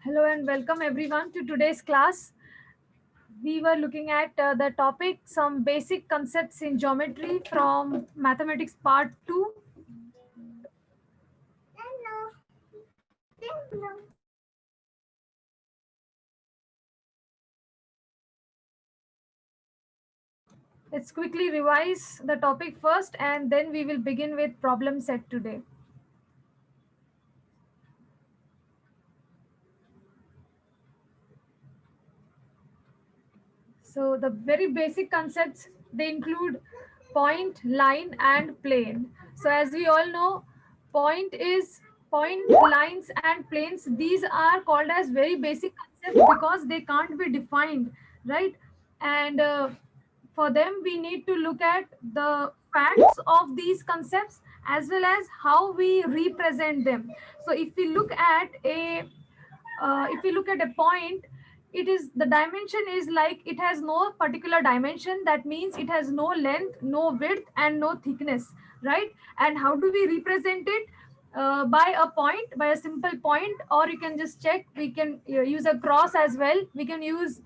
Hello and welcome everyone to today's class. We were looking at the topic some basic concepts in geometry from mathematics part 2. Let's quickly revise the topic first and then we will begin with problem set today. So the very basic concepts, they include point, line and plane. So as we all know, point, lines and planes. These are called as very basic concepts because they can't be defined, right? And for them, we need to look at the facts of these concepts as well as how we represent them. So if we look at a point, it is the dimension is like it has no particular dimension. That means it has no length, no width and no thickness, right? And how do we represent it? By a point, by a simple point, or you can just check, we can use a cross as well. We can use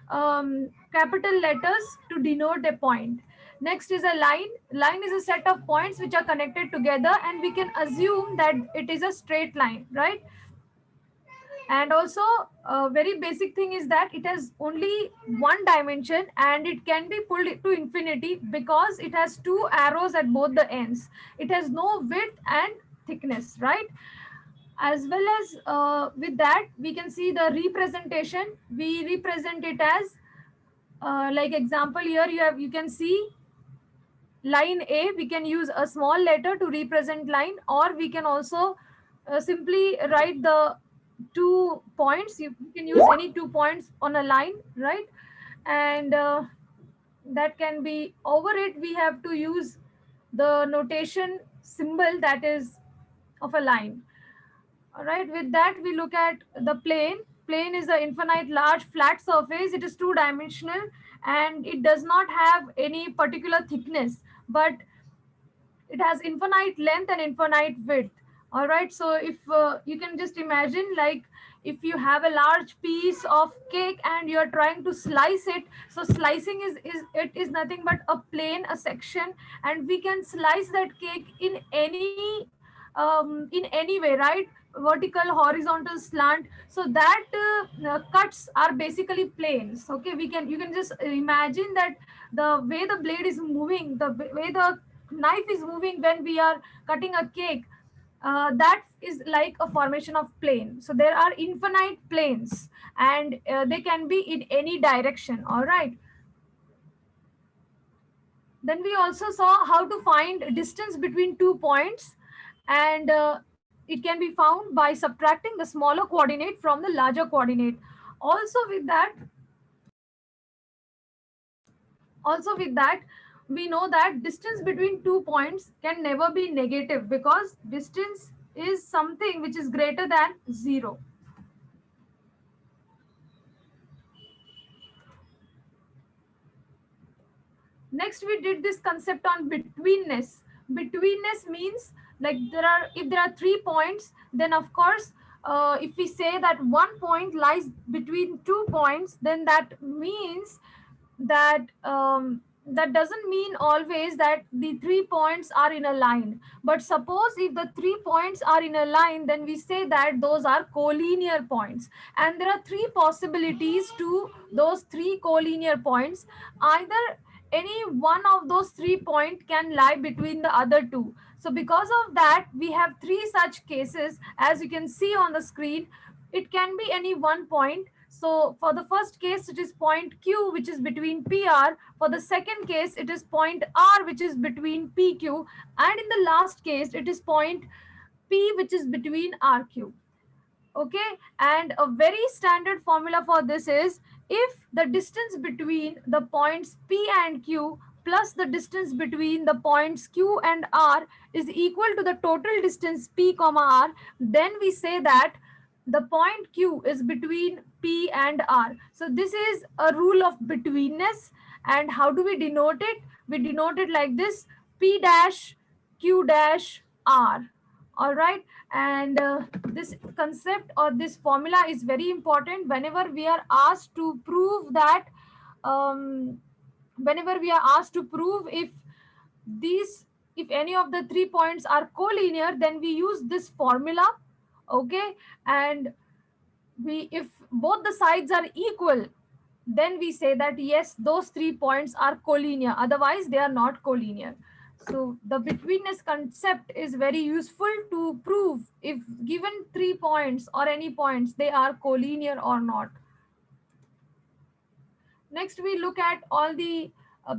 capital letters to denote a point. Next is a line. Line is a set of points which are connected together and we can assume that it is a straight line, right? And also a very basic thing is that it has only one dimension and it can be pulled to infinity because it has two arrows at both the ends. It has no width and thickness, right? As well as with that we can see the representation. We represent it as like example, here you can see line A. We can use a small letter to represent line, or we can also simply write the 2 points. You can use any 2 points on a line, right? And that can be over it. We have to use the notation symbol that is of a line. All right, with that, we look at the plane. Plane is an infinite large flat surface. It is two-dimensional and it does not have any particular thickness, but it has infinite length and infinite width. All right, so if you can just imagine, like if you have a large piece of cake and you're trying to slice it, so slicing is nothing but a plane, a section, and we can slice that cake in any way, right? Vertical, horizontal, slant. So that cuts are basically planes. Okay, you can just imagine that the way the blade is moving, the way the knife is moving when we are cutting a cake, that is like a formation of plane. So there are infinite planes and they can be in any direction. All right, then we also saw how to find distance between 2 points, and it can be found by subtracting the smaller coordinate from the larger coordinate. Also with that, also with that we know that distance between 2 points can never be negative because distance is something which is greater than 0. Next we did this concept on betweenness. Betweenness means, like, if there are 3 points, then of course if we say that one point lies between 2 points, then that means that that doesn't mean always that the 3 points are in a line. But suppose if the 3 points are in a line, then we say that those are collinear points. And there are three possibilities to those three collinear points. Either any one of those 3 points can lie between the other two. So because of that, we have three such cases. As you can see on the screen, it can be any one point. So for the first case, it is point Q, which is between PR. For the second case, it is point R, which is between PQ. And in the last case, it is point P, which is between RQ. Okay, and a very standard formula for this is, if the distance between the points P and Q plus the distance between the points Q and R is equal to the total distance P comma R, then we say that the point Q is between P and R. So this is a rule of betweenness. And how do we denote it? We denote it like this: P dash Q dash R. All right. And this concept or this formula is very important whenever we are asked to prove that, um, whenever we are asked to prove these if any of the 3 points are collinear, then we use this formula. Okay. And we if both the sides are equal, then we say that yes, those 3 points are collinear, otherwise they are not collinear. So the betweenness concept is very useful to prove if given 3 points or any points, they are collinear or not. Next, we look at all the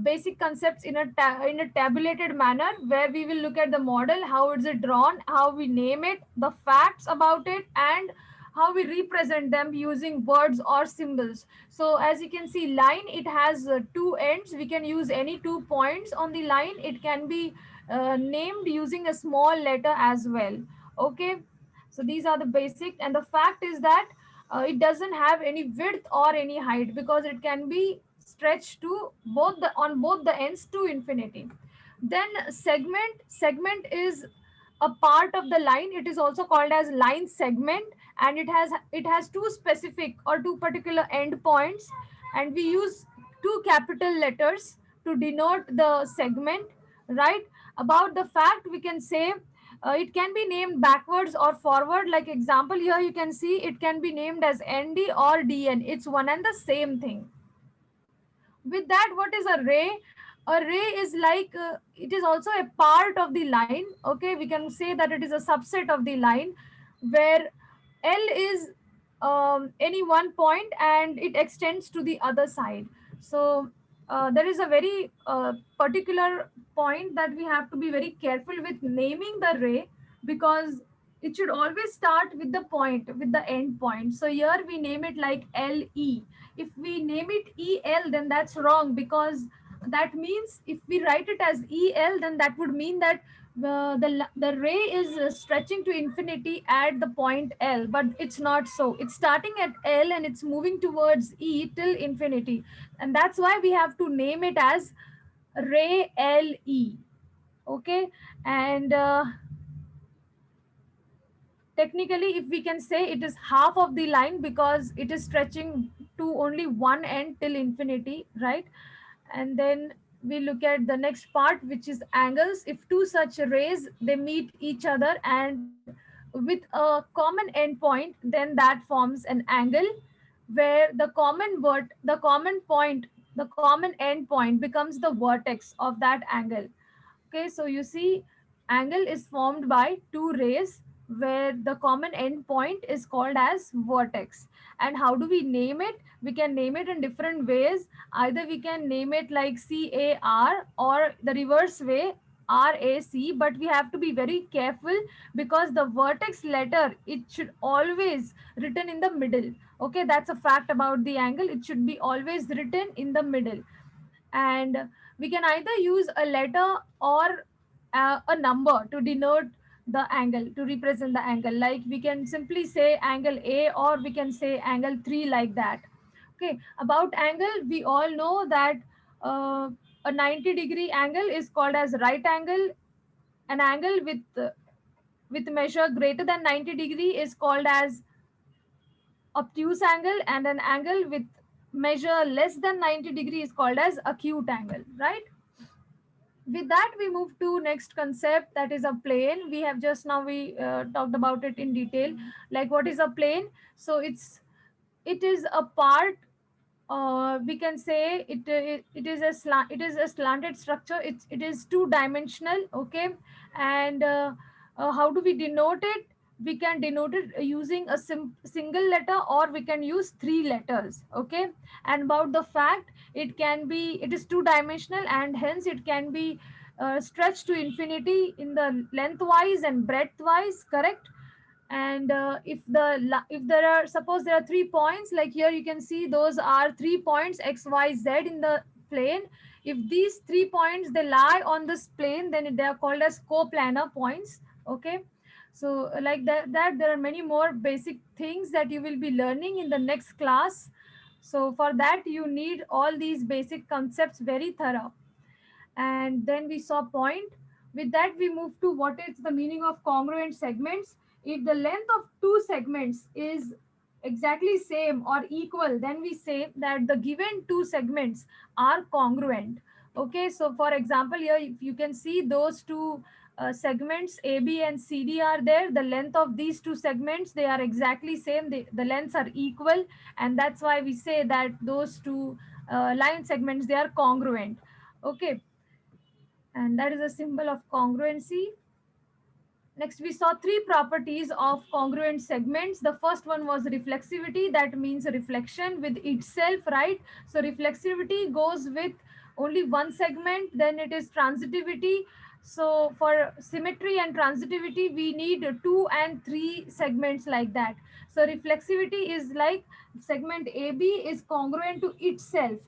basic concepts in in a tabulated manner, where we will look at the model, how it's drawn, how we name it, the facts about it, and how we represent them using words or symbols. So as you can see, line, it has two ends. We can use any 2 points on the line. It can be named using a small letter as well. Okay. So these are the basic, and the fact is that it doesn't have any width or any height, because it can be stretched to both the on both the ends to infinity. Then segment is a part of the line. It is also called as line segment, and it has two specific or two particular end points, and we use two capital letters to denote the segment, right? About the fact, we can say it can be named backwards or forward. Like example, here you can see it can be named as ND or DN. It's one and the same thing. With that, what is a ray? A ray is like it is also a part of the line. Okay, we can say that it is a subset of the line, where L is any one point and it extends to the other side. So there is a very particular point that we have to be very careful with naming the ray, because it should always start with the point, with the end point. So here we name it like LE. If we name it EL, then that's wrong, because that means if we write it as EL, then that would mean that the ray is stretching to infinity at the point L, but it's not so. It's starting at L and it's moving towards E till infinity, and that's why we have to name it as ray LE. Okay. And technically, if we can say, it is half of the line, because it is stretching to only one end till infinity, right? And then we look at the next part, which is angles. If two such rays, they meet each other and with a common endpoint, then that forms an angle, where the common point, the common endpoint becomes the vertex of that angle. Okay, so you see, angle is formed by two rays, where the common end point is called as vertex. And how do we name it? We can name it in different ways. Either we can name it like CAR, or the reverse way, RAC, but we have to be very careful, because the vertex letter, it should always written in the middle. Okay, that's a fact about the angle. It should be always written in the middle. And we can either use a letter or a number to denote the angle, to represent the angle. Like we can simply say angle A, or we can say angle 3, like that. Okay, about angle, we all know that uh, a 90-degree angle is called as right angle. An angle with measure greater than 90 degree is called as obtuse angle, and an angle with measure less than 90 degree is called as acute angle, right? With that, we move to next concept, that is a plane. We have just now we talked about it in detail, like what is a plane. So it is a part, we can say it is a slanted structure. It is two dimensional. Okay. And how do we denote it? We can denote it using a single letter, or we can use three letters. Okay. And about the fact, it is two dimensional, and hence it can be stretched to infinity in the lengthwise and breadthwise, correct? And if there are, suppose there are 3 points, like here you can see those are 3 points X, Y, Z in the plane. If these 3 points, they lie on this plane, then they are called as coplanar points. Okay. So like that there are many more basic things that you will be learning in the next class. So for that, you need all these basic concepts very thorough. And then we saw point. With that, we move to what is the meaning of congruent segments. If the length of two segments is exactly same or equal, then we say that the given two segments are congruent. Okay, so for example, here if you can see those two segments AB and CD are there, the length of these two segments, they are exactly same, the lengths are equal, and that's why we say that those two line segments, they are congruent. Okay, and that is a symbol of congruency. Next, we saw three properties of congruent segments. The first one was reflexivity, that means reflection with itself, right? So, reflexivity goes with only one segment, then it is transitivity. So, for symmetry and transitivity, we need two and three segments like that. So, reflexivity is like segment AB is congruent to itself,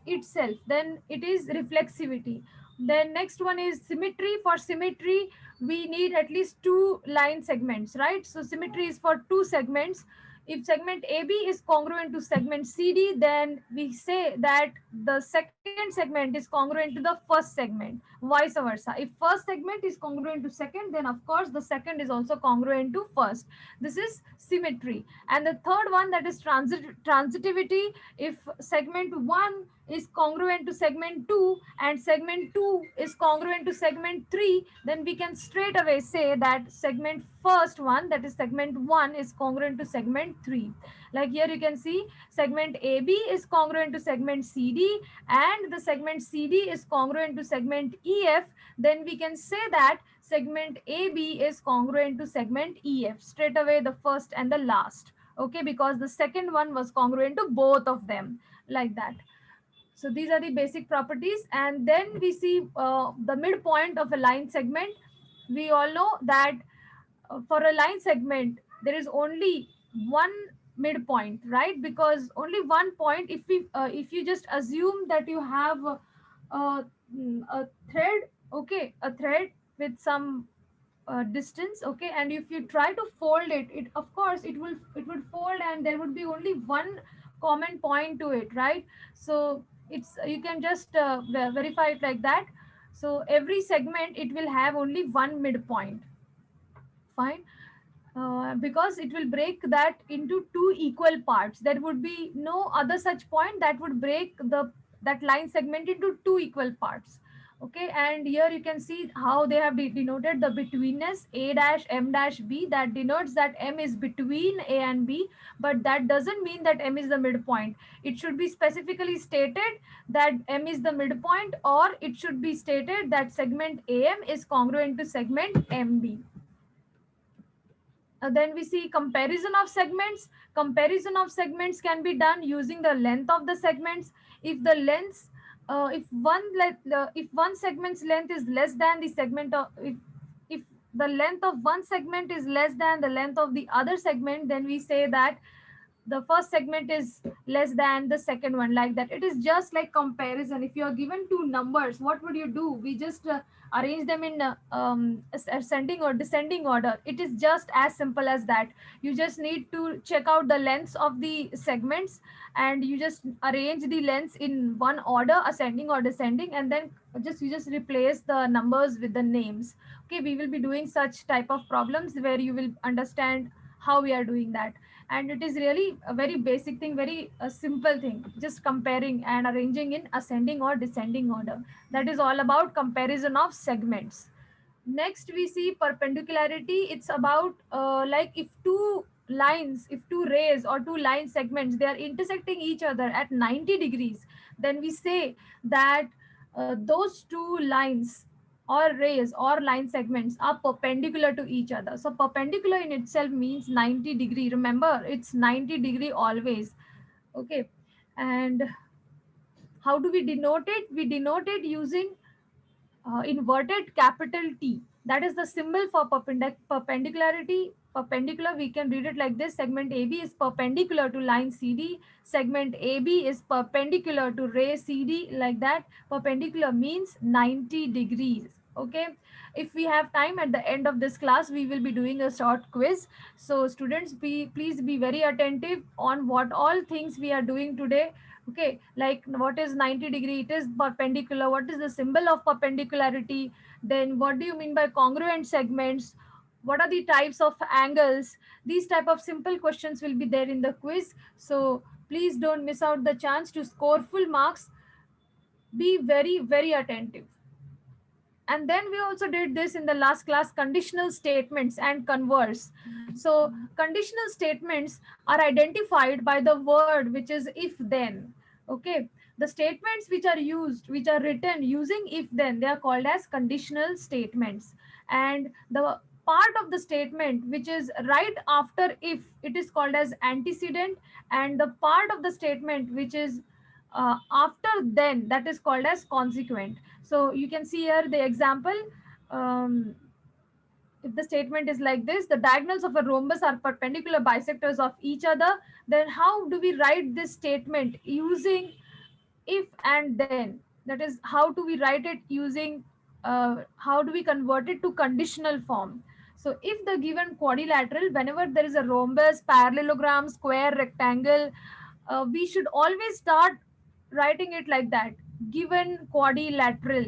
then it is reflexivity. Then next one is symmetry. For symmetry, we need at least two line segments, right? So symmetry is for two segments. If segment AB is congruent to segment CD, then we say that the second segment is congruent to the first segment, vice versa. If first segment is congruent to second, then of course the second is also congruent to first. This is symmetry. And the third one, that is transitivity. If segment 1 is congruent to segment 2 and segment 2 is congruent to segment 3, then we can straight away say that segment first one, that is segment 1, is congruent to segment 3. Like here you can see segment AB is congruent to segment CD and the segment CD is congruent to segment EF, then we can say that segment AB is congruent to segment EF, straight away the first and the last. Okay, because the second one was congruent to both of them, like that. So these are the basic properties. And then we see the midpoint of a line segment. We all know that for a line segment, there is only one midpoint, right? Because only one point, if you just assume that you have a thread, okay, a thread with some distance, okay, and if you try to fold it, it of course it would fold and there would be only one common point to it, right? So it's, you can just verify it like that. So every segment, it will have only one midpoint. Fine. Because it will break that into two equal parts. There would be no other such point that would break the that line segment into two equal parts. Okay, and here you can see how they have denoted the betweenness, a dash m dash b, that denotes that m is between a and b, but that doesn't mean that m is the midpoint. It should be specifically stated that m is the midpoint, or it should be stated that segment am is congruent to segment mb. Then we see comparison of segments. Comparison of segments can be done using the length of the segments. If the lengths, if one segment's length is less than the segment of, if the length of one segment is less than the length of the other segment, then we say that the first segment is less than the second one, like that. It is just like comparison. If you are given two numbers, what would you do? We just arrange them in ascending or descending order. It is just as simple as that. You just need to check out the lengths of the segments and you just arrange the lengths in one order, ascending or descending, and then you just replace the numbers with the names. Okay, we will be doing such type of problems where you will understand how we are doing that. And it is really a very basic thing, very simple thing, just comparing and arranging in ascending or descending order. That is all about comparison of segments. Next we see perpendicularity. It's about like if two lines, if two rays or two line segments, they are intersecting each other at 90 degrees, then we say that those two lines or rays or line segments are perpendicular to each other. So perpendicular in itself means 90-degree. Remember, it's 90-degree always. Okay. And how do we denote it? We denote it using inverted capital T. That is the symbol for perpendicularity. Perpendicular, we can read it like this: segment AB is perpendicular to line CD. Segment AB is perpendicular to ray CD, like that. Perpendicular means 90 degrees. Okay, if we have time at the end of this class, we will be doing a short quiz. So students, please be very attentive on what all things we are doing today. Okay, like what is 90-degree, it is perpendicular, what is the symbol of perpendicularity, then what do you mean by congruent segments, what are the types of angles. These type of simple questions will be there in the quiz. So please don't miss out the chance to score full marks. Be very, very attentive. And then we also did this in the last class, conditional statements and converse. So conditional statements are identified by the word which is if then. Okay, the statements which are used, which are written using if then, they are called as conditional statements. And the part of the statement which is right after if, it is called as antecedent. And the part of the statement which is after then, that is called as consequent. So you can see here the example. Um, if the statement is like this, the diagonals of a rhombus are perpendicular bisectors of each other, then how do we write this statement using if and then? That is, how do we write it using, how do we convert it to conditional form? So if the given quadrilateral, whenever there is a rhombus, parallelogram, square, rectangle, we should always start writing it like that: given quadrilateral.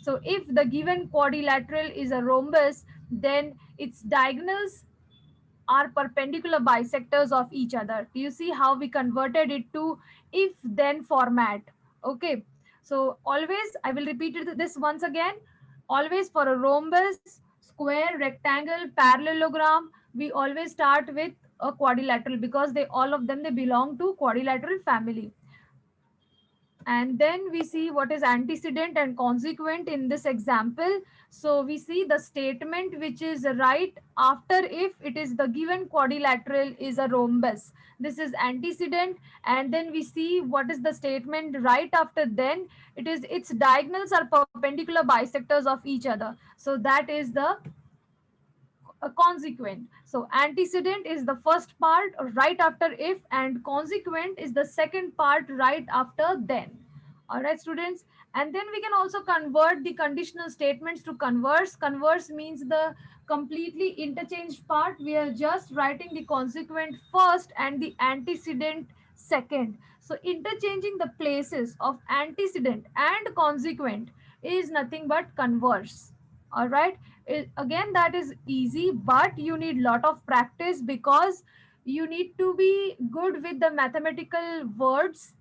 So if the given quadrilateral is a rhombus, then its diagonals are perpendicular bisectors of each other. Do you see how we converted it to if then format? Okay, so always, I will repeat this once again. Always for a rhombus, square, rectangle, parallelogram, we always start with a quadrilateral, because they, all of them, they belong to quadrilateral family. And then we see what is antecedent and consequent in this example. So we see the statement which is right after if it is the given quadrilateral is a rhombus. This is antecedent. And then we see what is the statement right after then. It is its diagonals are perpendicular bisectors of each other. So that is the consequent. So antecedent is the first part right after if, and consequent is the second part right after then. All right, students. And then we can also convert the conditional statements to converse. Converse means the completely interchanged part. We are just writing the consequent first and the antecedent second. So interchanging the places of antecedent and consequent is nothing but converse. All right, again, that is easy, but you need lot of practice, because you need to be good with the mathematical words,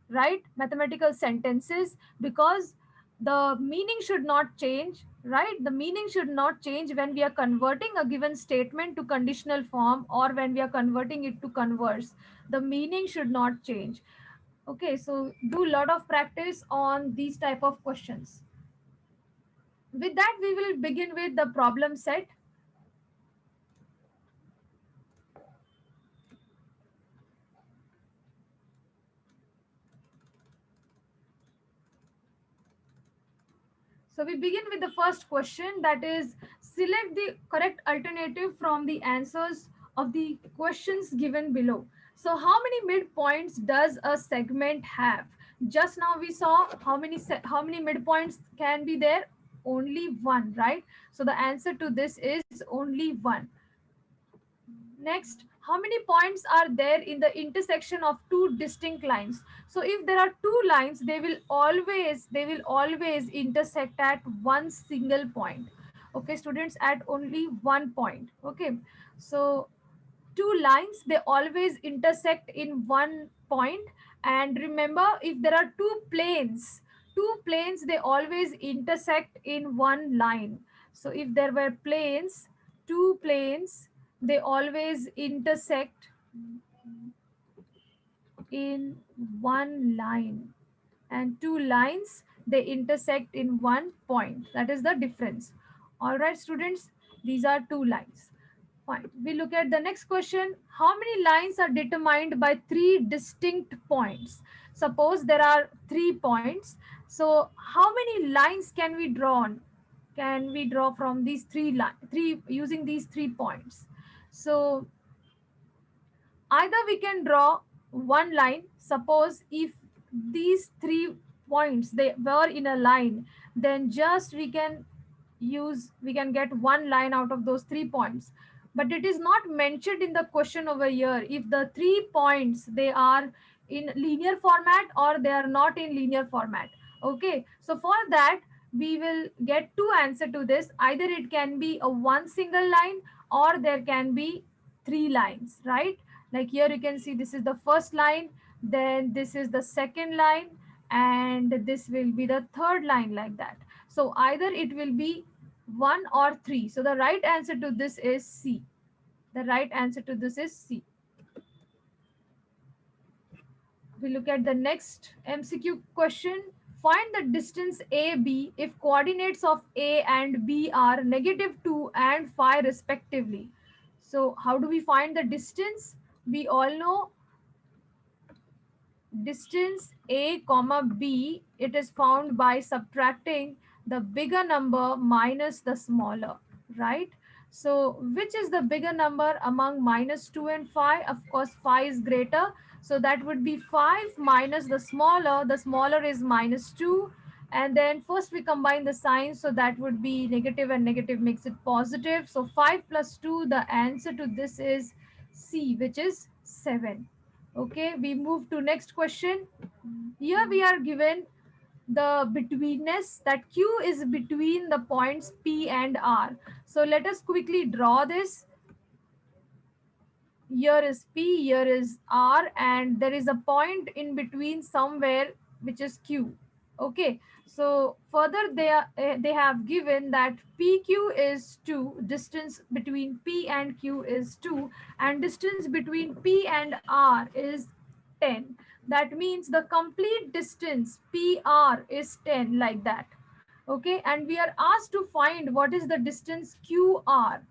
right? Mathematical sentences, because the meaning should not change, right? The meaning should not change when we are converting a given statement to conditional form, or when we are converting it to converse. The meaning should not change. Okay, so do a lot of practice on these type of questions. With that, we will begin with the problem set. So we begin with the first question, that is, select the correct alternative from the answers of the questions given below. So how many midpoints does a segment have? Just now we saw how many midpoints can be there? Only one, right? So the answer to this is only one. Next, how many points are there in the intersection of two distinct lines? So if there are two lines, they will always intersect at one single point. Okay, students, at only one point. Okay, so two lines, they always intersect in one point. And remember, if there are two planes, they always intersect in one line. So if there were two planes, they always intersect in one line. And two lines, they intersect in one point. That is the difference. All right, students, these are two lines. Fine. We look at the next question. How many lines are determined by three distinct points? Suppose there are 3 points. So how many lines can we draw on? Can we draw from these three using these 3 points? So either we can draw one line. Suppose if these 3 points, they were in a line, then just we can we can get one line out of those 3 points, but it is not mentioned in the question over here if the 3 points they are in linear format or they are not in linear format. Okay, so for that we will get two answer to this. Either it can be a one single line or there can be three lines, right? Like here you can see this is the first line, then this is the second line, and this will be the third line, like that. So either it will be one or three. So the right answer to this is C. The right answer to this is C. We look at the next MCQ question. Find the distance AB if coordinates of A and B are -2 and 5 respectively. So how do we find the distance? We all know distance A comma B, it is found by subtracting the bigger number minus the smaller, right? So which is the bigger number among -2 and 5? Of course 5 is greater, so that would be 5 minus the smaller is -2, and then first we combine the signs, so that would be negative and negative makes it positive. So 5 plus 2, the answer to this is C, which is 7. Okay, we move to next question. Here we are given the betweenness, that Q is between the points P and R. So let us quickly draw this. Here is P, here is R, and there is a point in between somewhere which is Q. Okay, so further they have given that PQ is 2, distance between P and Q is 2, and distance between P and R is 10. That means the complete distance PR is 10, like that. Okay, and we are asked to find what is the distance QR.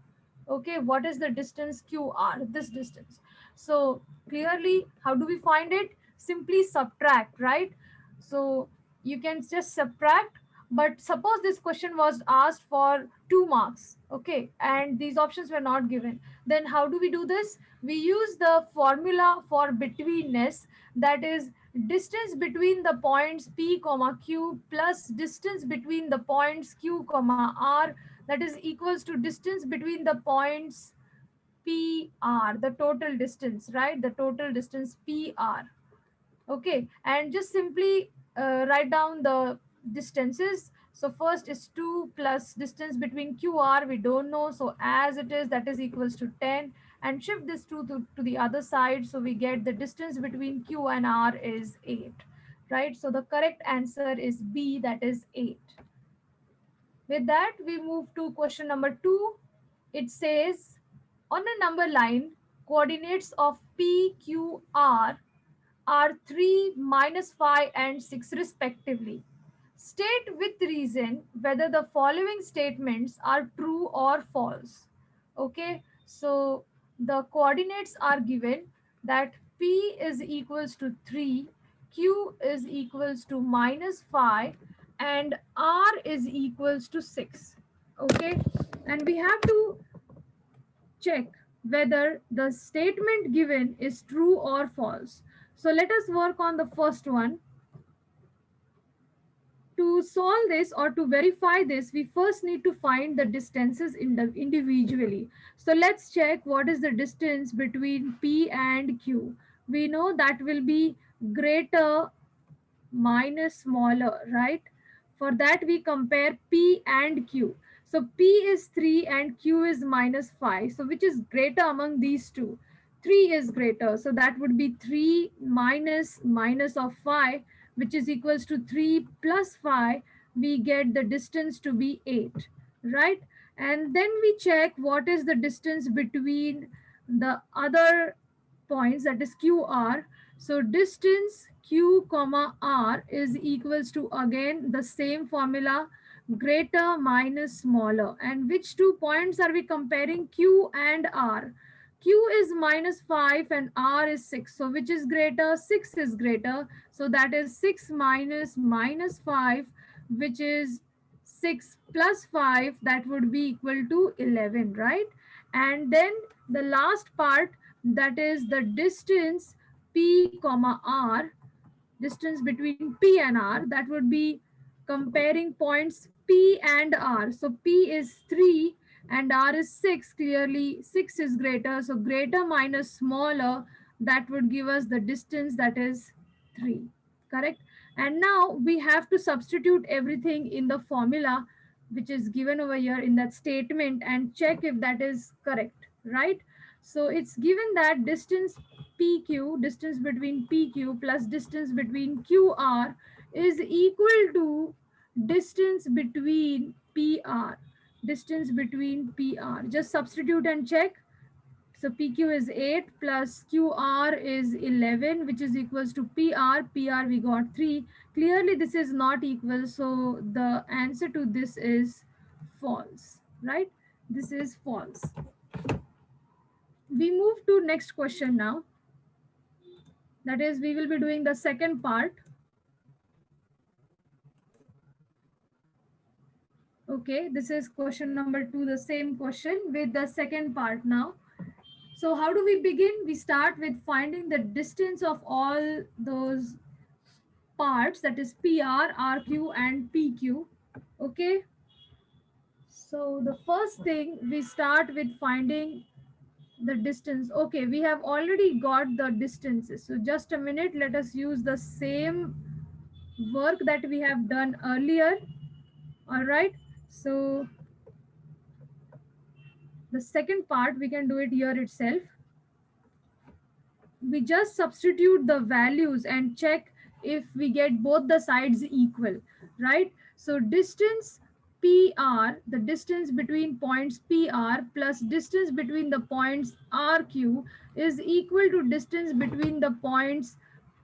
Okay, what is the distance QR, this distance? So clearly, how do we find it? Simply subtract, right? So you can just subtract, but suppose this question was asked for 2 marks, okay, and these options were not given, then how do we do this? We use the formula for betweenness, that is distance between the points P comma Q plus distance between the points Q comma R, that is equals to distance between the points PR, the total distance, right? The total distance PR. Okay, and just simply write down the distances. So first is 2 plus distance between QR, we don't know. So as it is, that is equals to 10. And shift this 2 to the other side. So we get the distance between Q and R is 8, right? So the correct answer is B, that is 8. With that, we move to question number 2. It says, on a number line, coordinates of P, Q, R are 3, -5, and 6 respectively. State with reason whether the following statements are true or false. Okay, so the coordinates are given that P is equals to 3, Q is equals to -5, and R is equals to 6. Okay, and we have to check whether the statement given is true or false. So let us work on the first one. To solve this or to verify this, we first need to find the distances individually. So let's check what is the distance between P and Q. We know that will be greater minus smaller, right? For that, we compare P and Q. So P is 3 and Q is -5. So which is greater among these two? 3 is greater. So that would be 3 minus of 5, which is equals to 3 plus 5. We get the distance to be 8, right? And then we check what is the distance between the other points, that is QR. So distance Q comma R is equals to again the same formula, greater minus smaller. And which 2 points are we comparing? Q and R. Q is -5 and R is 6. So which is greater? 6 is greater. So that is 6 minus -5, which is 6 plus 5, that would be equal to 11, right? And then the last part, that is the distance P comma R, distance between P and R, that would be comparing points P and R. So P is 3 and R is 6. Clearly 6 is greater. So greater minus smaller, that would give us the distance, that is 3. Correct? And now we have to substitute everything in the formula which is given over here in that statement and check if that is correct, right? So it's given that distance PQ, distance between PQ plus distance between QR is equal to distance between PR. Distance between PR. Just substitute and check. So PQ is 8 plus QR is 11, which is equals to PR. PR we got 3. Clearly this is not equal. So the answer to this is false, right? This is false. We move to next question now. That is, we will be doing the second part. Okay, this is question number 2, the same question with the second part now. So how do we begin? We start with finding the distance of all those parts, that is PR, RQ and PQ. Okay. So the first thing, we start with finding the distance. Okay, we have already got the distances. So just a minute, let us use the same work that we have done earlier. All right. So the second part, we can do it here itself. We just substitute the values and check if we get both the sides equal, right? So distance PR, the distance between points PR plus distance between the points RQ is equal to distance between the points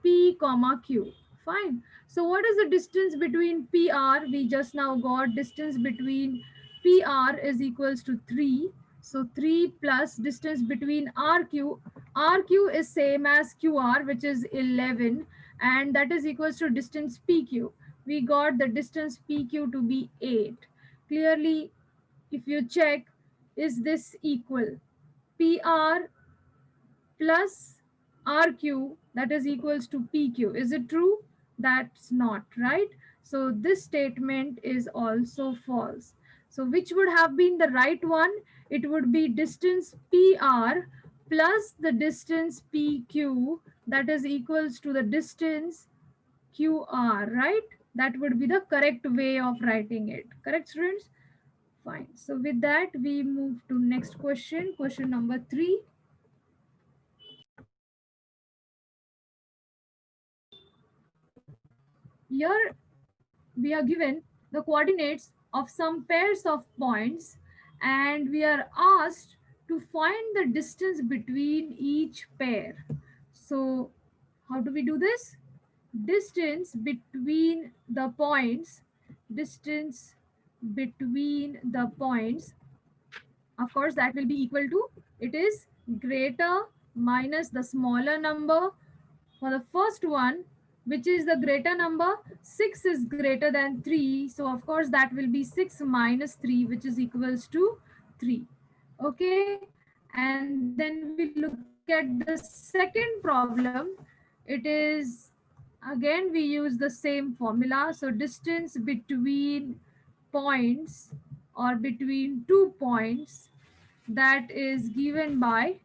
P comma Q. Fine. So what is the distance between PR? We just now got distance between PR is equals to 3. So 3 plus distance between RQ. RQ is same as QR, which is 11, and that is equals to distance PQ. We got the distance PQ to be 8. Clearly, if you check, is this equal? PR plus RQ, that is equals to PQ. Is it true? That's not, right? So this statement is also false. So which would have been the right one? It would be distance PR plus the distance PQ, that is equals to the distance QR, right? That would be the correct way of writing it. Correct, students? Fine. So with that, we move to next question, question number 3. Here we are given the coordinates of some pairs of points and we are asked to find the distance between each pair. So how do we do this? Distance between the points, distance between the points, of course that will be equal to, it is greater minus the smaller number. For the first one, which is the greater number, 6 is greater than 3. So of course that will be 6 minus 3, which is equals to 3. Okay. And then we look at the second problem. It is, again, we use the same formula. So distance between points or between 2 points, that is given by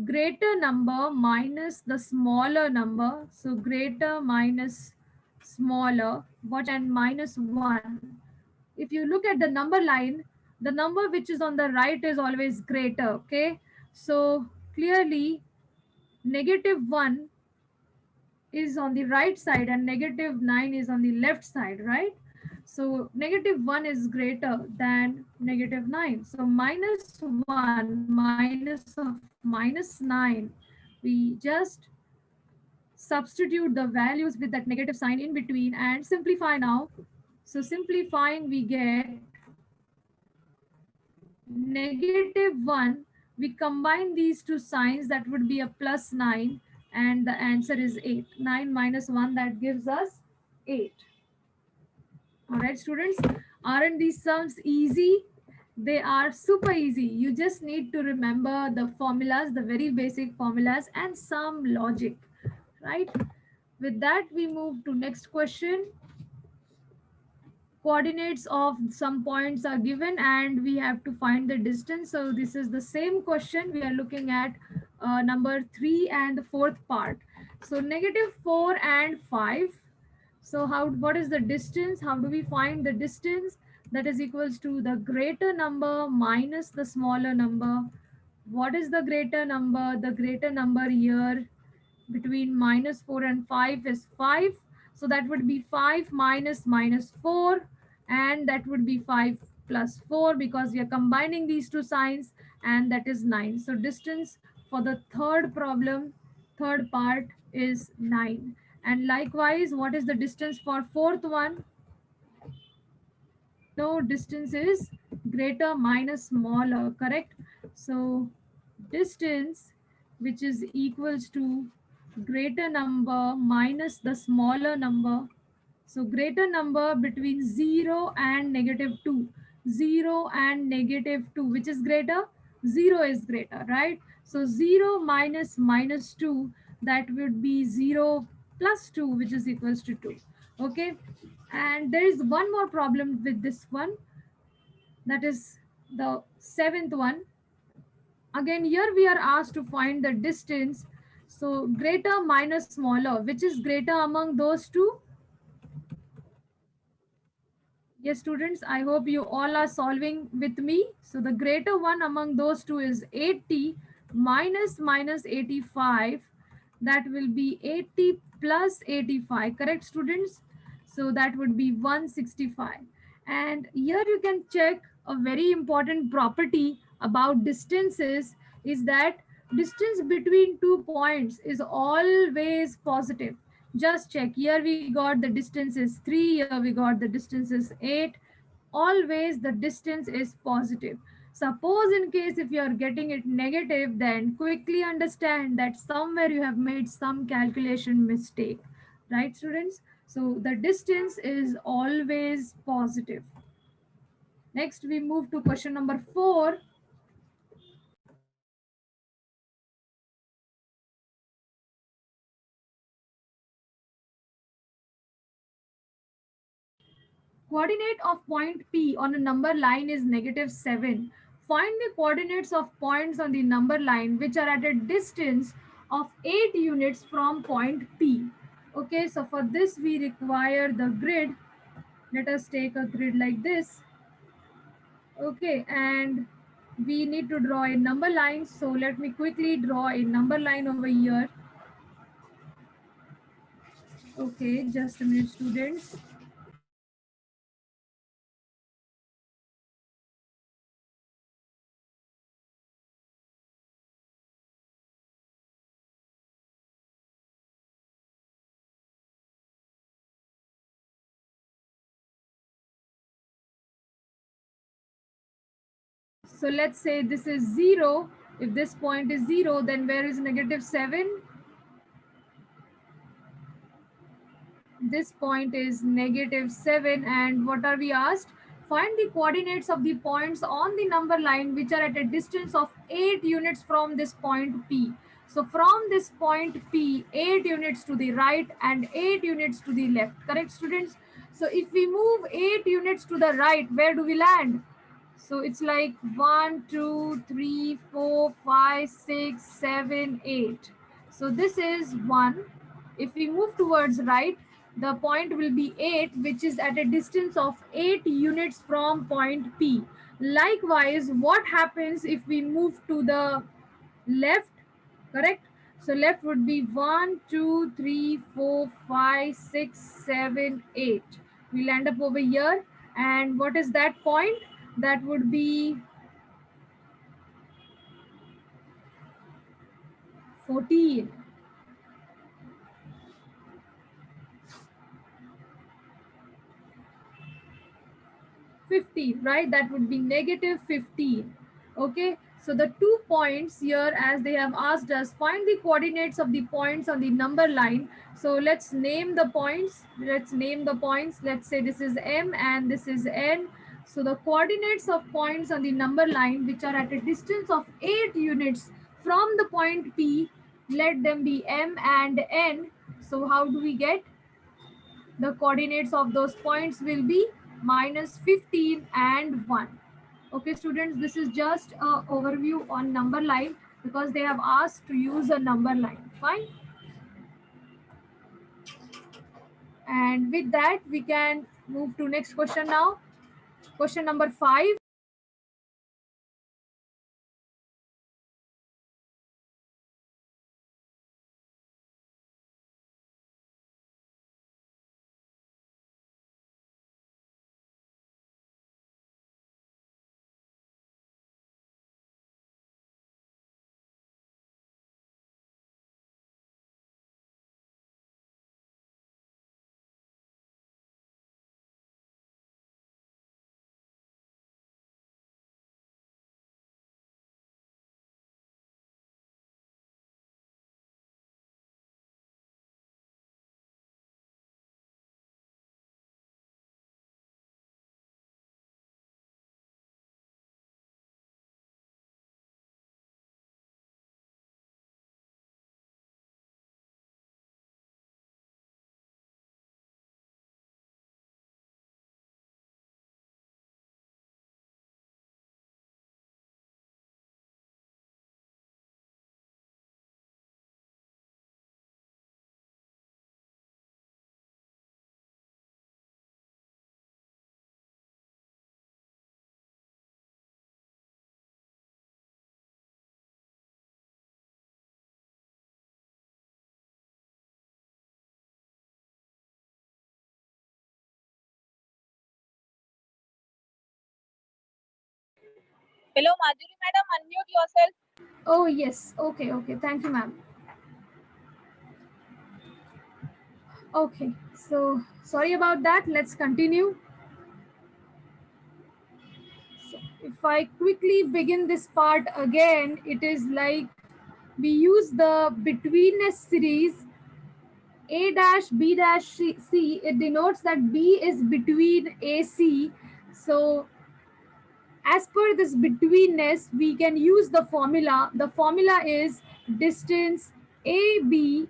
greater number minus the smaller number. So greater minus smaller, what, and minus 1. If you look at the number line, the number which is on the right is always greater. Okay. So clearly -1 is on the right side and -9 is on the left side, right? So -1 is greater than -9. So -1 minus of -9, we just substitute the values with that negative sign in between and simplify now. So simplifying, we get -1. We combine these two signs, that would be a +9, and the answer is 8. 9 minus 1, that gives us 8. All right, students, aren't these sums easy? They are super easy. You just need to remember the formulas, the very basic formulas, and some logic, right? With that, we move to next question. coordinates of some points are given and we have to find the distance. So this is the same question. We are looking at number 3 and the fourth part. So -4 and 5. So how, what is the distance? How do we find the distance? That is equals to the greater number minus the smaller number. What is the greater number? The greater number here between -4 and 5 is 5. So that would be 5 minus -4, and that would be 5 plus 4 because we are combining these two signs, and that is 9. So distance for the third problem, third part is 9. And likewise, what is the distance for fourth one? No, distance is greater minus smaller, correct? So distance, which is equals to greater number minus the smaller number. So greater number between 0 and -2. 0 and -2, which is greater? 0 is greater, right? So 0 minus -2, that would be 0 plus 2, which is equals to 2. Okay. And there is one more problem with this one. That is the seventh one. Again, here we are asked to find the distance. So greater minus smaller, which is greater among those two? Yes, students, I hope you all are solving with me. So the greater one among those two is 80 minus -85. That will be 80 plus 85, correct, students? So that would be 165. And here you can check a very important property about distances is that distance between 2 points is always positive. Just check. Here we got the distance is 3. Here we got the distance is 8. Always the distance is positive. Suppose in case if you are getting it negative, then quickly understand that somewhere you have made some calculation mistake. Right, students? So the distance is always positive. Next, we move to question number 4. Coordinate of point P on a number line is -7. Find the coordinates of points on the number line which are at a distance of 8 units from point P. Okay, so for this we require the grid. Let us take a grid like this. Okay, and we need to draw a number line. So let me quickly draw a number line over here. Okay, just a minute, students. So let's say this is 0. If this point is 0, then where is -7? This point is -7. And what are we asked? Find the coordinates of the points on the number line which are at a distance of 8 units from this point P. So from this point P, 8 units to the right and 8 units to the left. Correct, students? So if we move 8 units to the right, where do we land? So it's like 1, 2, 3, 4, 5, 6, 7, 8. So this is 1. If we move towards right, the point will be 8, which is at a distance of 8 units from point P. Likewise, what happens if we move to the left? Correct? So left would be 1, 2, 3, 4, 5, 6, 7, 8. We'll end up over here. And what is that point? That would be 14. 15, right? That would be -15. Okay, so the 2 points here, as they have asked us, find the coordinates of the points on the number line. So let's name the points. Let's say this is M and this is N. So the coordinates of points on the number line which are at a distance of 8 units from the point P, let them be M and N. So how do we get? The coordinates of those points will be minus 15 and 1. Okay, students, this is just a overview on number line because they have asked to use a number line. Fine. And with that, we can move to next question now. Question number 5. Hello, Madhuri madam, unmute yourself. Oh, yes. Okay, okay. Thank you, ma'am. Okay, so sorry about that. Let's continue. So if I quickly begin this part again, it is like we use the betweenness series A dash B dash C. It denotes that B is between AC. So as per this betweenness, we can use the formula. The formula is distance AB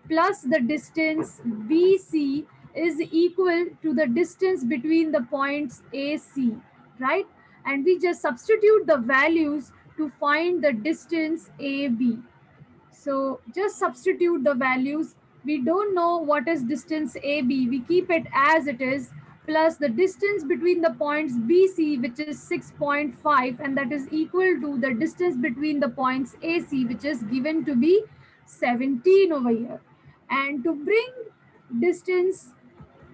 plus the distance BC is equal to the distance between the points AC, right? And we just substitute the values to find the distance AB. So just substitute the values. We don't know what is distance AB. We keep it as it is, plus the distance between the points BC, which is 6.5, and that is equal to the distance between the points AC, which is given to be 17 over here. And to bring distance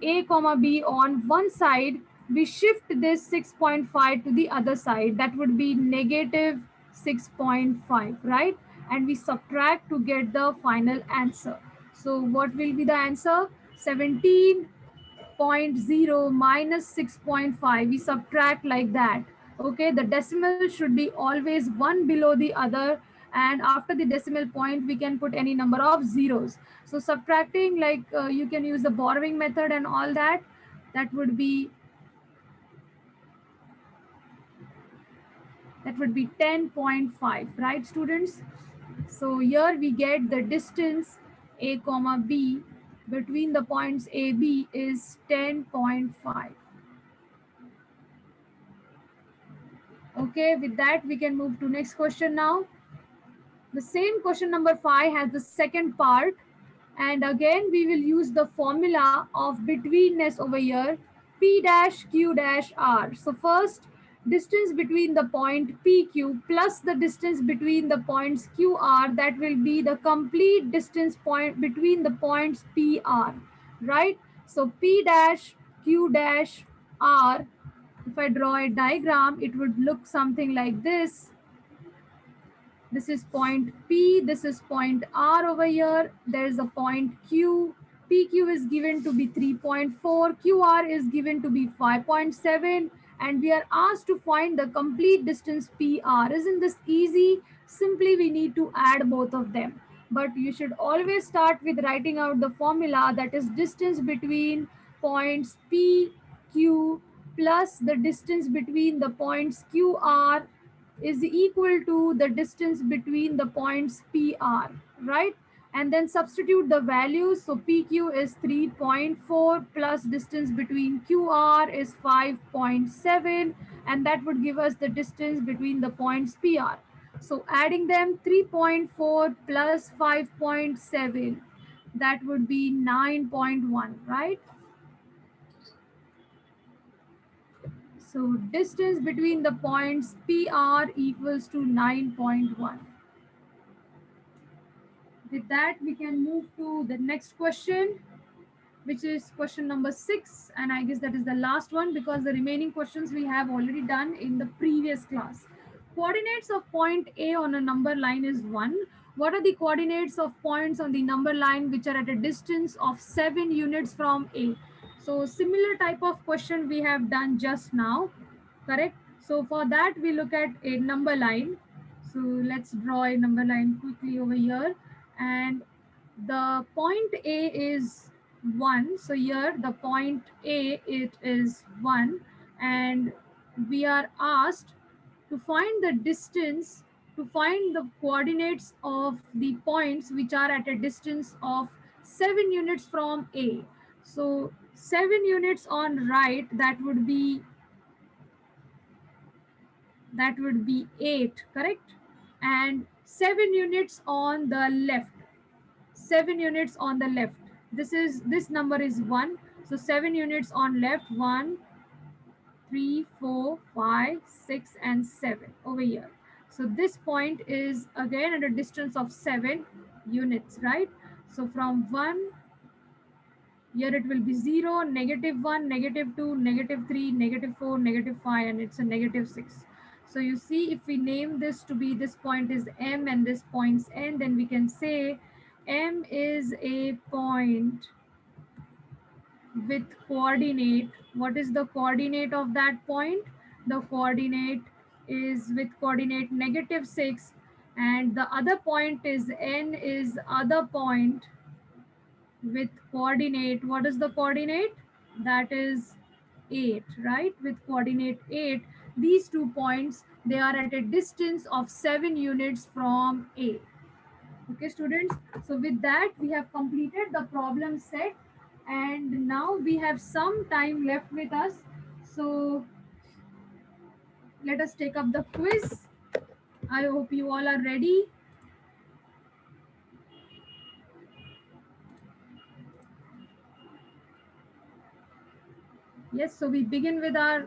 A comma B on one side, we shift this 6.5 to the other side. That would be negative 6.5, right? And we subtract to get the final answer. So what will be the answer? 17.0 minus 6.5. We subtract like that. Okay, the decimal should be always one below the other, and after the decimal point we can put any number of zeros. So subtracting, like you can use the borrowing method and all that. That would be 10.5, right, students? So here we get the distance A comma B between the points A B is 10.5. Okay, with that we can move to next question now. The same question number 5 has the second part, and again we will use the formula of betweenness over here, P dash Q dash R. So first, distance between the point PQ plus the distance between the points QR, that will be the complete distance point between the points PR, right? So P dash Q dash R, if I draw a diagram, it would look something like this. This is point P, this is point R over here. There is a point Q. PQ is given to be 3.4, QR is given to be 5.7, and we are asked to find the complete distance PR. Isn't this easy? Simply we need to add both of them. But you should always start with writing out the formula, that is distance between points P, Q plus the distance between the points QR is equal to the distance between the points PR, right? and then substitute the values. So PQ is 3.4 plus distance between QR is 5.7, and that would give us the distance between the points PR. So adding them, 3.4 plus 5.7, that would be 9.1, right? So distance between the points PR equals to 9.1. With that, we can move to the next question, which is question number 6. And I guess that is the last one because the remaining questions we have already done in the previous class. Coordinates of point A on a number line is 1. What are the coordinates of points on the number line which are at a distance of 7 units from A? So similar type of question we have done just now, correct? So for that, we look at a number line. So let's draw a number line quickly over here. And the point A is 1. So here the point A, it is 1. And we are asked to find the distance, to find the coordinates of the points which are at a distance of 7 units from A. So 7 units on right, that would be 8, correct? And 7 units on the left, 7 units on the left, this number is 1. So 7 units on left, 1, 3, 4, 5, 6, and 7 over here. So this point is again at a distance of 7 units, right? So from 1, here it will be 0, -1, -2, -3, -4, -5, and it's a -6. So you see, if we name this to be, this point is M and this point's N, then we can say M is a point with coordinate. What is the coordinate of that point? The coordinate is with coordinate -6, and the other point is N is other point with coordinate. What is the coordinate? That is 8, right? With coordinate 8, these 2 points, they are at a distance of 7 units from A. Okay, students. So with that, we have completed the problem set, and now we have some time left with us. So let us take up the quiz. I hope you all are ready. Yes, so we begin with our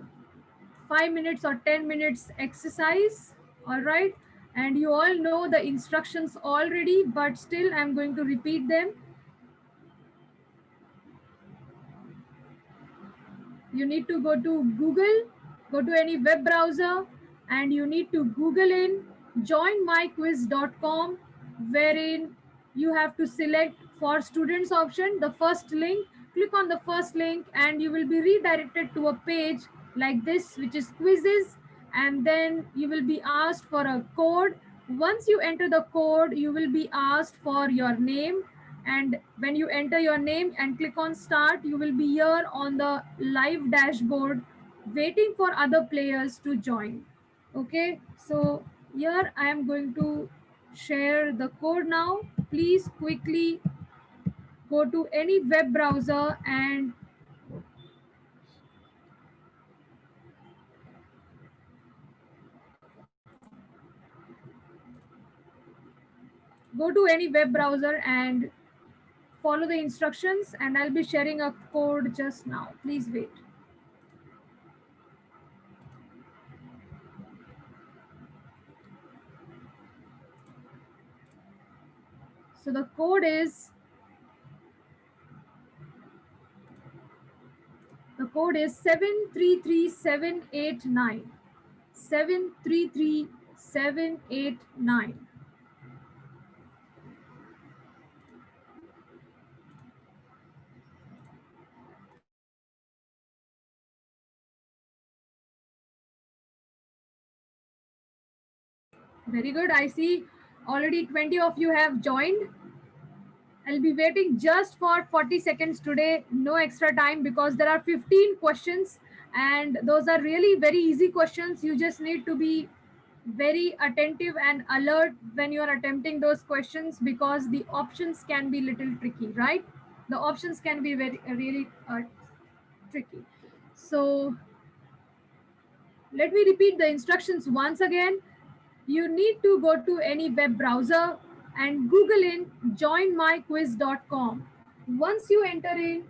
5 minutes or 10 minutes exercise. All right. And you all know the instructions already, but still I'm going to repeat them. You need to go to Google, go to any web browser, and you need to Google in joinmyquiz.com, wherein you have to select for students option the first link. Click on the first link and you will be redirected to a page like this, which is quizzes, and then you will be asked for a code. Once you enter the code, you will be asked for your name, and when you enter your name and click on start, you will be here on the live dashboard waiting for other players to join. Okay, so here I am going to share the code now. Please quickly go to any web browser and follow the instructions, and I'll be sharing a code just now. Please wait. So the code is 733789. 733789. Very good. I see already 20 of you have joined. I'll be waiting just for 40 seconds today, no extra time, because there are 15 questions and those are really very easy questions. You just need to be very attentive and alert when you are attempting those questions, because the options can be little tricky, right? The options can be very really tricky. So let me repeat the instructions once again. You need to go to any web browser and Google in joinmyquiz.com. Once you enter in,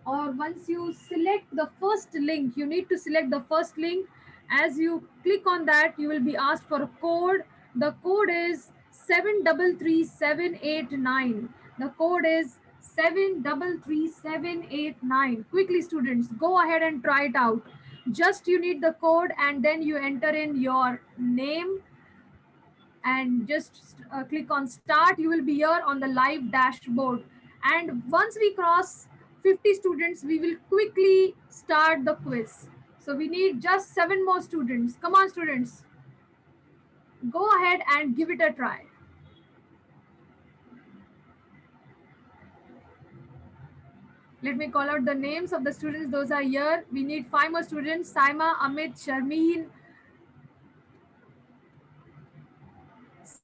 or once you select the first link, you need to select the first link. As you click on that, you will be asked for a code. The code is 733789. The code is 733789. Quickly, students, go ahead and try it out. Just you need the code, and then you enter in your name, and just click on start. You will be here on the live dashboard, and once we cross 50 students, we will quickly start the quiz. So we need just 7 more students. Come on, students, go ahead and give it a try. Let me call out the names of the students. Those are here. We need 5 more students: Saima, Amit, Sharmeen,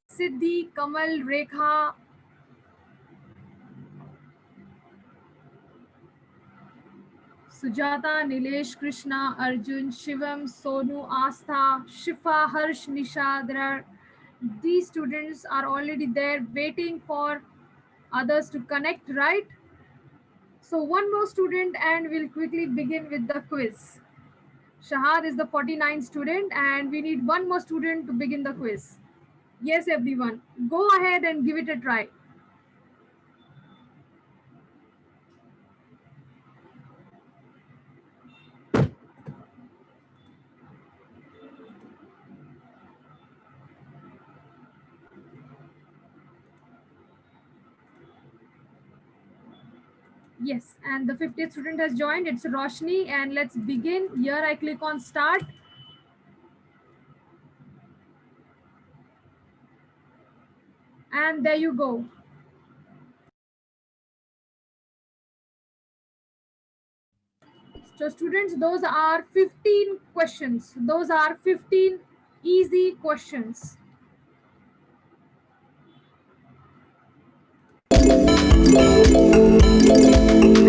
Siddhi, Kamal, Rekha, Sujata, Nilesh, Krishna, Arjun, Shivam, Sonu, Astha, Shifa, Harsh, Nisha. These students are already there waiting for others to connect, right? So one more student and we'll quickly begin with the quiz. Shahad is the 49th student and we need one more student to begin the quiz. Yes, everyone, go ahead and give it a try. Yes, and the 50th student has joined. It's Roshni, and let's begin. Here I click on start. And there you go. So students, those are 15 questions. Those are 15 easy questions.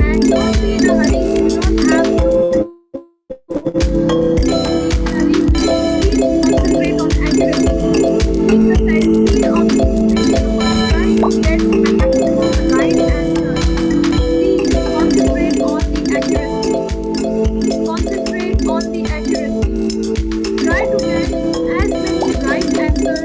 And don't be in a hurry. You don't have to concentrate on accuracy. Keep the speed of the trying to get maximum right answer. Please concentrate on the accuracy. Concentrate on the accuracy. Try to get as many right answers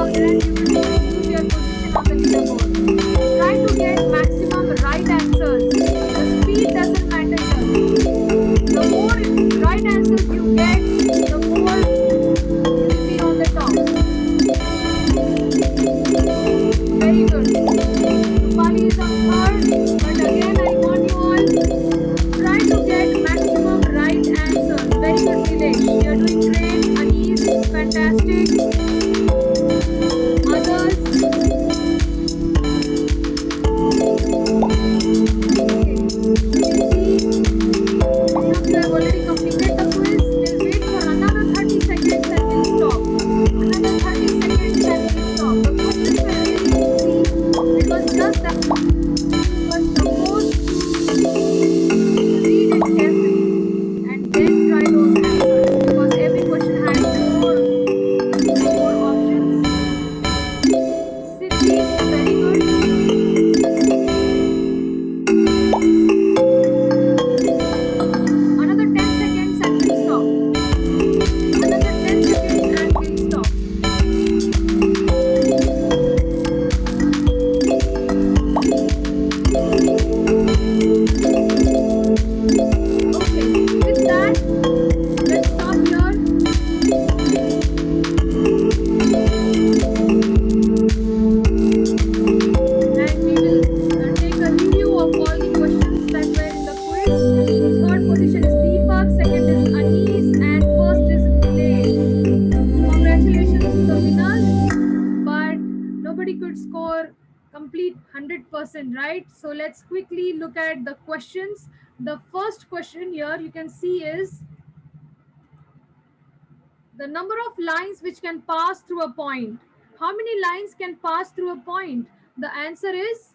and you will choose your position on the leaderboard. Try to get maximum right answers. The speed doesn't matter here. The more right answers you get, the more you will be on the top. Very good. Rupali is on third, but again I want you all try to get maximum right answers. Very good, Nilesh. You're doing great. Anis, fantastic. Others, okay. So you see, many of you have already completed the quiz. We'll wait for another 30 seconds and we'll stop. Another 30 seconds and we'll stop. The questions were really easy. It was just that was supposed to read it carefully and then try those answers because every question had more options. Siddhi, very good. Another 10 seconds and we'll stop. Another 10 seconds and we'll stop. Okay, with that, let's stop here. And we will take a review of all the questions that were in the quiz. Third position is Deepak, second is Anis, and first is Nilesh. Congratulations to the winners, but nobody could score complete 100%, right? So let's quickly look at the questions. The first question here you can see is the number of lines which can pass through a point. How many lines can pass through a point? The answer is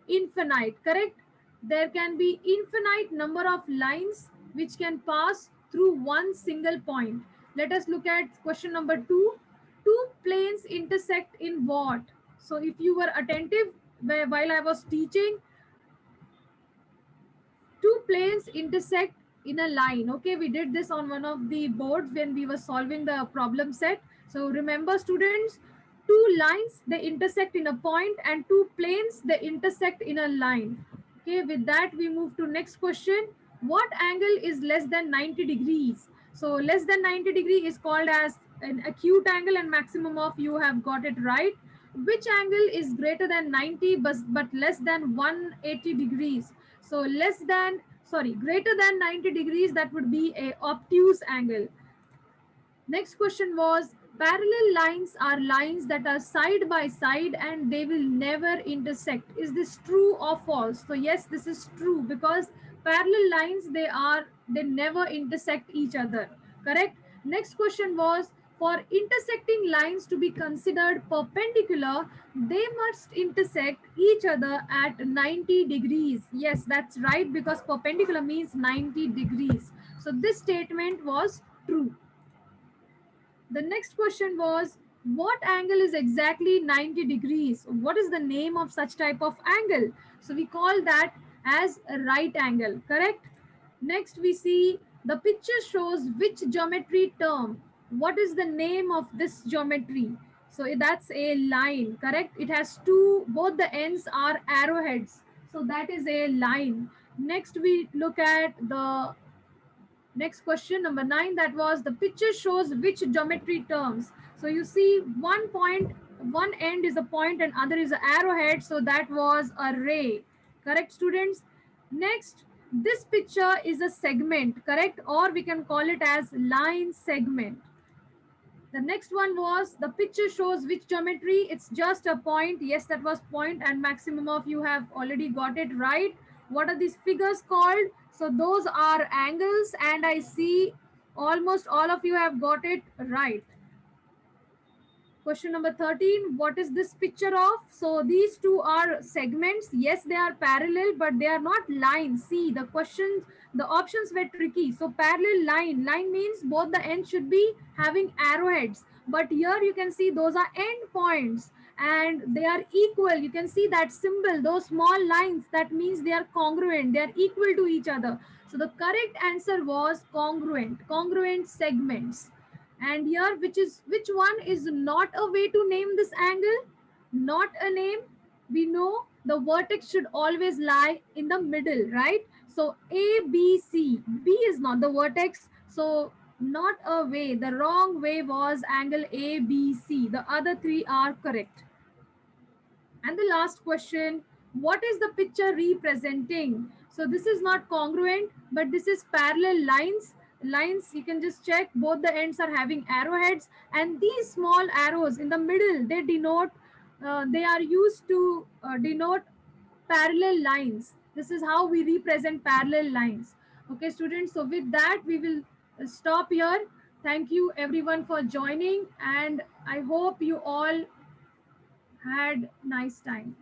infinite, correct? There can be infinite number of lines which can pass through one single point. Let us look at question number 2. Two planes intersect in what? So if you were attentive while I was teaching, two planes intersect in a line. Okay, we did this on one of the boards when we were solving the problem set. So remember, students, two lines they intersect in a point and two planes they intersect in a line. Okay, with that we move to next question. What angle is less than 90 degrees? So less than 90 degree is called as an acute angle, and maximum of you have got it right. Which angle is greater than 90 but less than 180 degrees? So less than, sorry, greater than 90 degrees, that would be a obtuse angle. Next question was, parallel lines are lines that are side by side and they will never intersect. Is this true or false? So yes, this is true, because parallel lines, they never intersect each other. Correct? Next question was, for intersecting lines to be considered perpendicular, they must intersect each other at 90 degrees. Yes, that's right, because perpendicular means 90 degrees. So this statement was true. The next question was, what angle is exactly 90 degrees? What is the name of such type of angle? So we call that as a right angle, correct? Next we see the picture shows which geometry term. What is the name of this geometry? So that's a line, correct? It has two, both the ends are arrowheads. So that is a line. Next we look at the next question, number 9, that was the picture shows which geometry terms. So you see one point, one end is a point and other is an arrowhead. So that was a ray. Correct, students? Next, this picture is a segment, correct? Or we can call it as line segment. The next one was the picture shows which geometry. It's just a point. Yes, that was point, and maximum of you have already got it right. What are these figures called? So those are angles, and I see almost all of you have got it right. Question number 13, what is this picture of? So these two are segments. Yes, they are parallel, but they are not lines. See, the questions, the options were tricky. So parallel line, line means both the ends should be having arrowheads. But here you can see those are end points and they are equal. You can see that symbol, those small lines, that means they are congruent. They are equal to each other. So the correct answer was congruent, congruent segments. And here, which one is not a way to name this angle? Not a name. We know the vertex should always lie in the middle, right? So A, B, C. B is not the vertex. So not a way. The wrong way was angle A, B, C. The other three are correct. And the last question, what is the picture representing? So this is not congruent, but this is parallel lines. Lines, you can just check, both the ends are having arrowheads, and these small arrows in the middle, they are used to denote parallel lines. This is how we represent parallel lines. Okay, students, so with that, we will stop here. Thank you everyone for joining, and I hope you all had nice time.